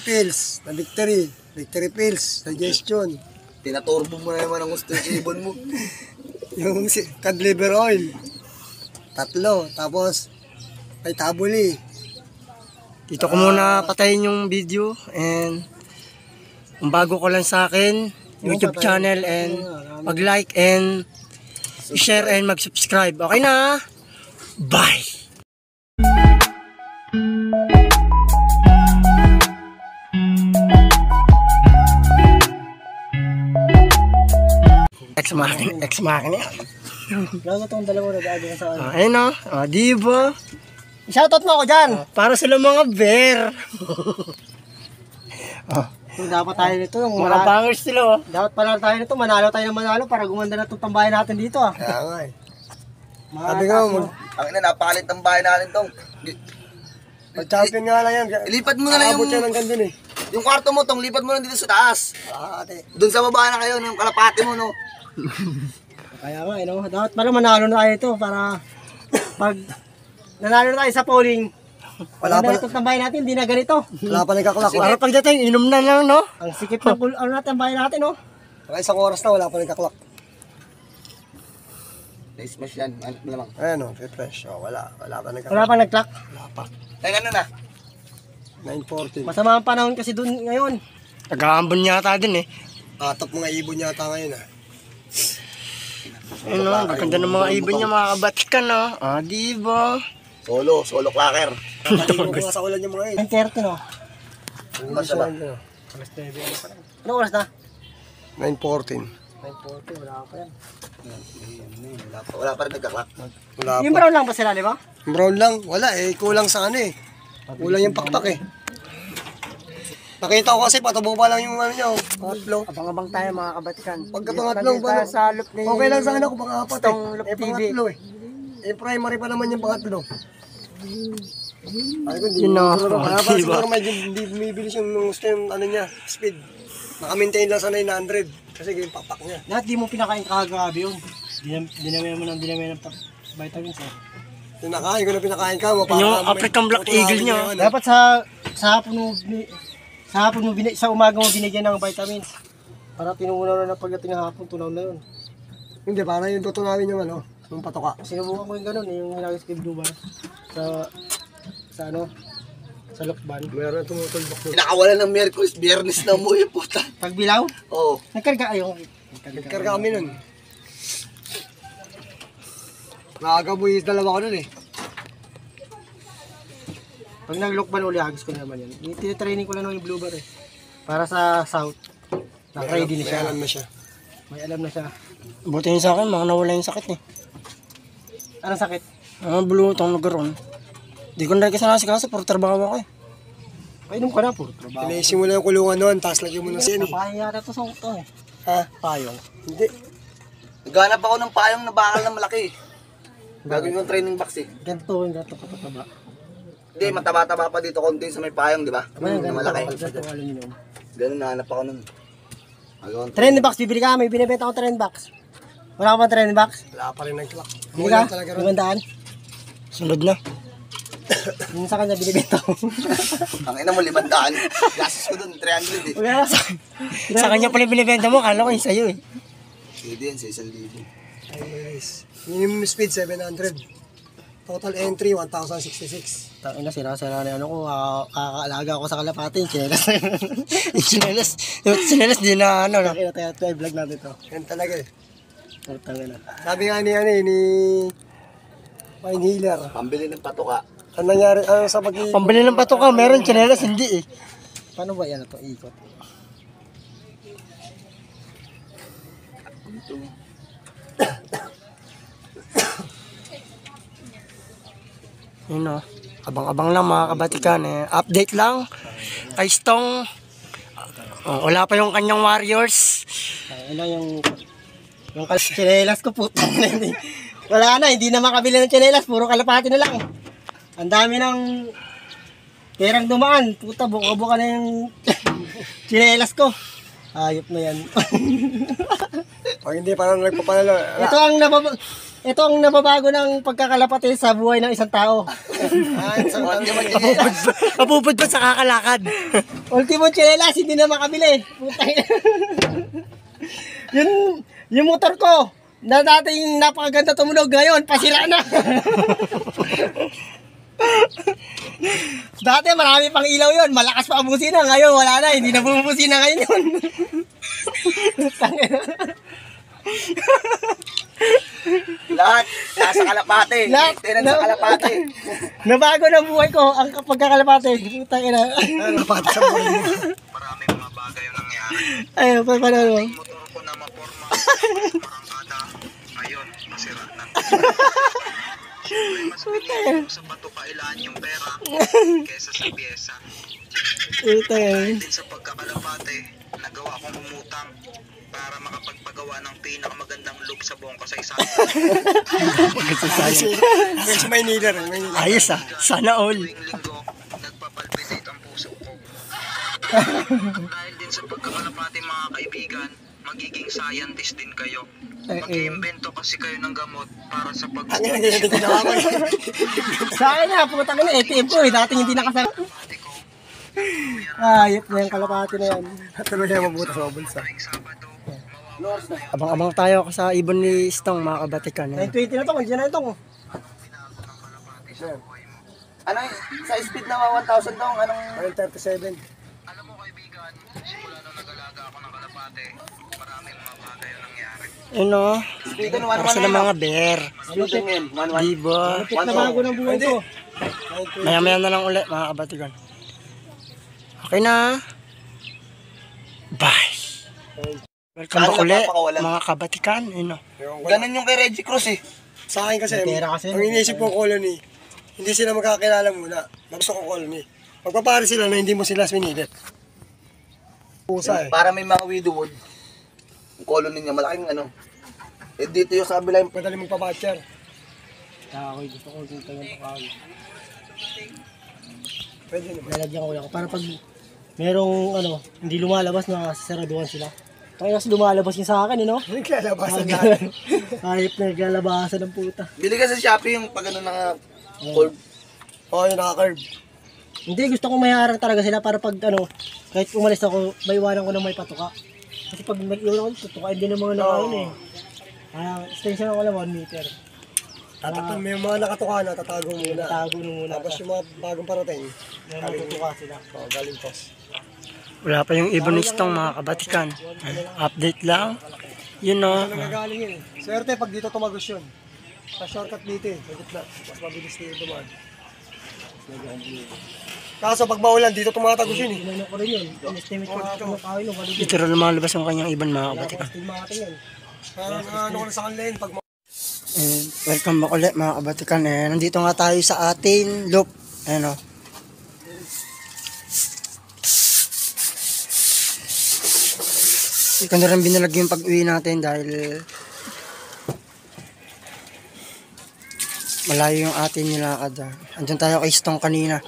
Pills na Victory. Victory Pills, digestion. Tinaturbo mo na naman ang gusto yung ibon mo. Yung cod liver oil. 3. Tapos, may tabuli. Dito ko muna patayin yung video and kung bago ko lang sa akin YouTube channel and mag-like and share and mag-subscribe. Okay na? Bye! Ex-machina yan. Gago itong dalawa na gago sa ano. Ayun o. Diba? Shoutout mo ako dyan! Para sila mga bear. Dapat tayo nito. Mga bangers sila o. Dapat pala tayo nito. Manalo tayo ng manalo para gumanda na itong tambayan natin dito. Kaya nga eh. Sabi nga mo. Ang ina, napakalit ng bahay natin tong. Pag-champion nga lang yan. Ilipat mo na lang Aabot yung... siya ng gandun eh. Yung kwarto mo tong, lipat mo lang dito sa taas. Ate. Doon sa baba na kayo, yung kalapati mo, no? Kaya nga, no? Dapat pala manalo na tayo ito para pag nanalo na tayo sa polling, wala pa itong tambayan natin, hindi na ganito. Wala pa nagkaklak. Para pagdating, inom na lang, no? Ang sikip ng ano natin, tambayan natin, no? Saka isang oras na, wala pa nagkaklak. Na-smash yan, ano lamang. Ayan o, refresh. O, wala pa nagkaklak. Wala pa nagklak? Wala pa. Ay, ano na? 9:14. Masama ang panahon kasi dun ngayon. Nag-aambon yata din eh. Top mga ibon yata ngayon ah. Ayun o, ganda ng mga ibon niya, mga kabatikan no. Diba? Solo clacker. Nakaligo ko nga sa ulan yung mga yun. 9:30 no. Basta ba? Alas 9 ano pa rin. Ano oras na? 9:14. 9:40, wala pa yan. Wala pa rin nagkaklak. Wala Yung pa. brown lang ba sila, di ba? Brown lang. Wala eh. Kulang sa ano eh. Kulang yung pakpak eh. Nakita ko kasi patubo pa lang yung ano niya. Pangatlo. Abang-abang tayo mga kabatikan. Pagka pangatlo ba? Tayo sa loop ni... Okay lang sana kung pang-apat Itong eh. Loop Eh TV. pangatlo eh. Eh primary pa naman yung pangatlo. Ay ko hindi. Yun na. Kaya pa Diba? siguro medyo hindi bumibilis yung gusto yung ano niya. Speed. Naka-maintain lang sa 900. Kasi yung pakpak niya. Lahat di mo pinakain kagabi yun. Dinamihan mo ng vitamins eh. Yung nakain ko na pinakain ka. Yung African Black Eagle niya. Dapat Sa hapon mo, sa umaga mo binigyan ng vitamins. Para tinuunaw na ng pagdating ng hapon, tunaw na yun. Hindi, para yung tutunawin yung ano. Yung patoka. Sinubukan ko yung gano'n, yung nilagay sa blue bar. Sa lokban. Meron tumutulbok doon. Pinakawalan ng Miyerkules, Biyernes na mo yung puta. Pagbilaw? Oo. Nagkarga ayong. Nagkarga kami nun. Nakagabuhis dalawa ko nun eh. Pag naglokban uli, agos ko naman yan. Tinitraining ko lang yung blue bar eh. Para sa south. Naka-ready na siya. May alam na siya. May alam na siya. Buti yun sa akin, mga nawala yung sakit eh. Anong sakit? Blue itong lugar ron. Di ko na kasi nasikasa, puro trabaho ako eh. Painom ka na, puro trabaho. Pinasimula yung kulungan nun, tapos lagyan mo ng sini. Napahing yata ito sa ito eh. Ha? Payong. Hindi. Naghanap ako ng payong na bakal na malaki. Gagawin yung training box eh. Ganito katataba. Hindi, mataba-taba pa dito konti sa may payong, di ba? Na malaki. Ganito aluminum. Ganun nahanap ako nun. Trend box, bibili ka, may binibenta akong trend box. Wala ka ba trend box? Wala pa rin nag-clock. Bili ka? 500? Sunod na. Yung sa kanya binibenta ko. Ang ina mo, 500. Gastos ko dun, 300 eh. Wala sa sa kanya pala binibenta mo, kala ko yung sa'yo eh. Pwede yan, sa 1,000. Anyways, minimum speed 700. Total entry 1,066. Tangina, sira-sira na ano ko, kakaalaga ako sa kalapati, yung chinelas. Yung chinelas, di na ano. Tangina, tayo vlog natin to. Yan talaga eh. Tangina. Sabi nga ni Pine Healer. Pambili ng patuka. Ano nangyari? Ano sa pag-iikot? Pambili ng patuka, meron chinelas, hindi eh. Paano ba yan ito, ikot? Yun o, abang-abang lang mga kabatikan eh. Update lang kay Stong. Wala pa yung kanyang warriors. Ano yung chinelas ko puta. Wala na, hindi na makabili ng chinelas, puro kalapati na lang. Ang dami ng perang dumaan, puta, buka-buka na yung chinelas ko. Ayop na yan. Pag hindi pa nang nagpapanalo. ito ang nababago ng pagkakalapati sa buhay ng isang tao. Mapupod pa sa kakalakad. Ultimo chinelas, hindi na makabili. Putang ina. yung motor ko, na dating napakaganda tumunog, ngayon, pasira na. Dati marami pang ilaw yon, malakas pa ang busina. Ngayon wala na, hindi na bumubusina ngayon yun. Lahat, nasa kalapate. Lahat, Maintenance sa kalapate. Nabago ng buhay ko ang pagkakalapate. Putang ina. Kalapate sa buhay mo. Maraming mga bagay yung nangyari. Ayun, paano mo? Motor ko na maporma. Marangkada. Ngayon, masira na. Mas pinili ko sa bato kailan yung pera kesa sa pyesa. Putang ina. Din sa pagkakalapate, nagawa akong umutang para makapagpagawa ng pinakamagandang look sa buong kasaysayan. Kasi Maynila rin. Ayos ah. Sana all. Tuwing linggo, nagpapalpitate ang puso ko. Dahil din sa pagkakalapate mga kaibigan, magiging scientist din kayo. Mag-iimbento kasi kayo ng gamot para sa Sa akin na, putang ina, ATM ko eh. Dating hindi nakasarap. Ayop na yung kalapati na yan. Tuloy na mabuta sa bulsa. Sabado. Abang-abang tayo sa ibon ni Stong, mga kabatikan. 920 na to, nandiyan na ito. Ano sa speed na 1,000 dong? Anong 137. alam mo kaibigan, simula nung nag-alaga ako ng kalapate, maraming mga bagay ang nangyari. Ano? Speed na Para sila mga bear. Ano din yun? 1,100. Diba? Kapit na bago ng buhay ko. Maya-maya na lang ulit, mga kabatikan. Okay na. Bye. Welcome back ulit, mga kabatikan. Ano? Ganun yung kay Reggie Cruz eh. Sa akin kasi, Pera kasi. ang iniisip ko colony, hindi sila magkakilala muna. Gusto ko colony. Magpapare sila na hindi mo sila sinilit. Pusa eh. Para may mga widowwood. Yung colony niya, malaking ano. Eh dito yung sa kabila yung Madali magpabatcher. Ako, gusto ko dito yung pakawin. Pwede naman. Lalagyan ko lang ako para pag merong ano, hindi lumalabas na sasaraduhan sila. Kaya kasi lumalabas yung sa akin, no? Hindi kaya labasan na. Kahit naglalabasan ng puta. bili ka sa Shopee yung pag ano na curve. Oo, yung naka-curve. Hindi, gusto kong mayaarang talaga sila para pag ano, kahit umalis ako, maiwanan ko na may patuka. Kasi pag nag-iwan ako, tutukain din ng mga nakain eh. Extension ako lang 1 meter. Tatakpan mo yung mga nakatuka na, tatago muna. Tago na muna. Tapos yung mga bagong parating, May matutuka sila. galing toss. Wala pa yung ibon ni Stong, mga kabatikan. Update lang. Yun no. Ano nagagaling yun eh. Swerte pag dito tumagos yun. Sa shortcut dito eh. Sa gitna. Mas mabilis dito dumaan. Kaso pag maulan, dito tumatagos yun eh. Inano ko rin yun. Estimate ko na ako ng kain ng walid. Dito rin lumalabas yung kanyang ibon, mga kabatikan. Estimate yan. Parang ano ko na sa kanila yun. Pag And welcome back ulit, mga kabatikan. Nandito nga tayo sa ating loop. Ayan o. Ikaw na rin binalag yung pag-uwi natin dahil malayo yung ating nilakad. Andun tayo kay Stong kanina.